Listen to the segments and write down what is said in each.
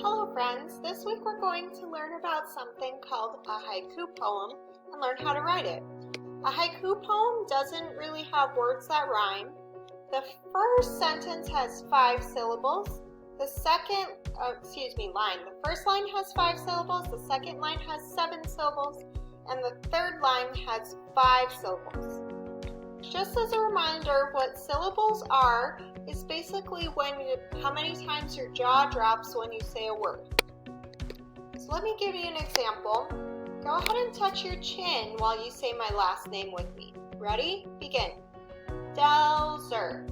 Hello friends, this week we're going to learn about something called a haiku poem and learn how to write it. A haiku poem doesn't really have words that rhyme. The first sentence has 5 syllables. The first line has 5 syllables, the second line has 7 syllables, and the third line has 5 syllables. Just as a reminder, what syllables are is basically how many times your jaw drops when you say a word. So let me give you an example. Go ahead and touch your chin while you say my last name with me. Ready? Begin. Delzer.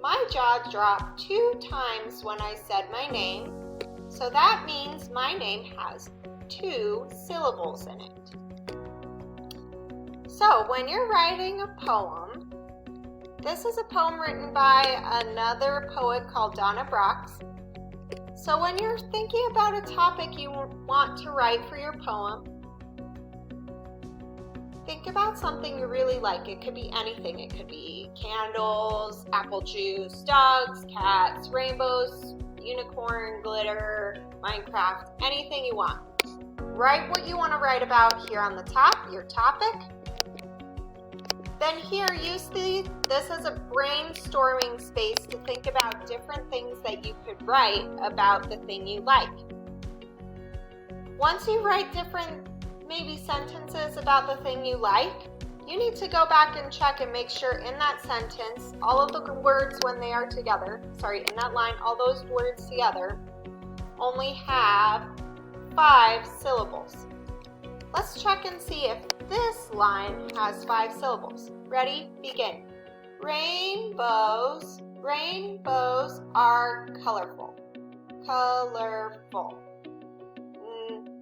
My jaw dropped 2 times when I said my name, so that means my name has 2 syllables in it. So when you're writing a poem, this is a poem written by another poet called Donna Brox. So when you're thinking about a topic you want to write for your poem, think about something you really like. It could be anything. It could be candles, apple juice, dogs, cats, rainbows, unicorn, glitter, Minecraft, anything you want. Write what you want to write about here on the top, your topic. Then here, use this as a brainstorming space to think about different things that you could write about the thing you like. Once you write different maybe sentences about the thing you like, you need to go back and check and make sure in that sentence, all of the words when they are together, in that line, all those words together only have 5 syllables. Let's check and see if this line has 5 syllables. Ready? Begin. Rainbows. Rainbows are colorful. Colorful.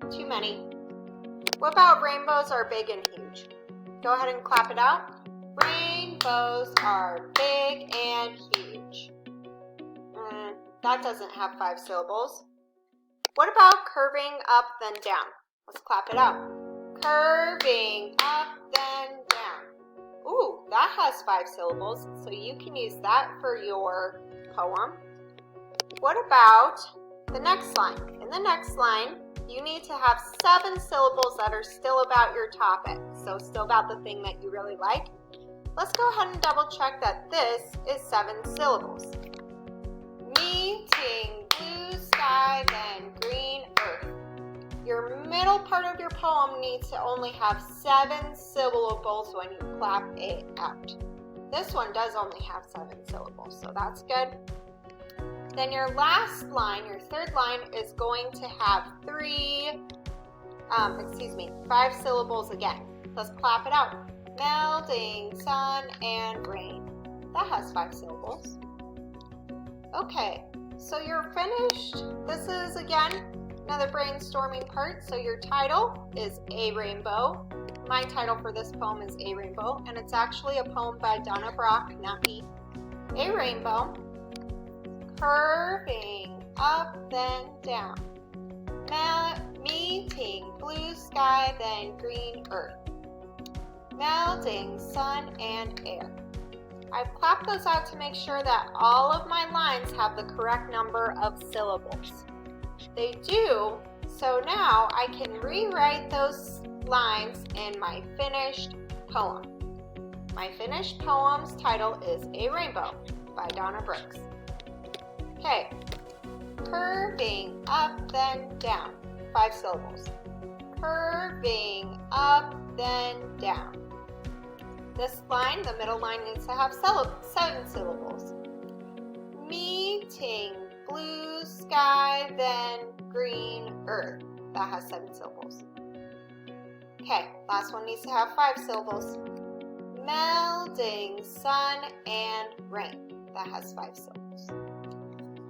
Too many. What about rainbows are big and huge? Go ahead and clap it out. Rainbows are big and huge. That doesn't have 5 syllables. What about curving up then down? Let's clap it out. Curving up then down. Ooh, that has 5 syllables, so you can use that for your poem. What about the next line? In the next line, you need to have 7 syllables that are still about your topic, so still about the thing that you really like. Let's go ahead and double check that this is 7 syllables. Meeting, blue sky, then green earth. Your middle part of your poem needs to only have 7 syllables when you clap it out. This one does only have 7 syllables, so that's good. Then your last line, your third line, is going to have 5 syllables again. Let's clap it out. Melting sun and rain. That has 5 syllables. Okay, so you're finished. This is, again, another brainstorming part. So your title is A Rainbow. My title for this poem is A Rainbow, and it's actually a poem by Donna Brock, not me. A rainbow, curving up then down, meeting blue sky then green earth, melting sun and air. I've clapped those out to make sure that all of my lines have the correct number of syllables. They do, so now I can rewrite those lines in my finished poem. My finished poem's title is A Rainbow by Donna Brooks. Okay, curving up then down, 5 syllables. Curving up then down. This line, the middle line, needs to have 7 syllables. Meeting blue sky, then green earth. That has 7 syllables. Okay, last one needs to have 5 syllables. Melting sun and rain. That has 5 syllables.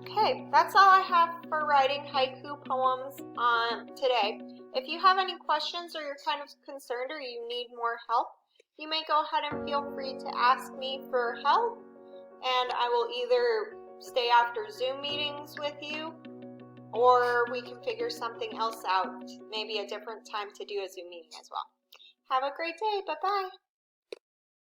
Okay, that's all I have for writing haiku poems today. If you have any questions or you're kind of concerned or you need more help, you may go ahead and feel free to ask me for help, and I will either stay after Zoom meetings with you, or we can figure something else out, maybe a different time to do a Zoom meeting as well. Have a great day. Bye-bye.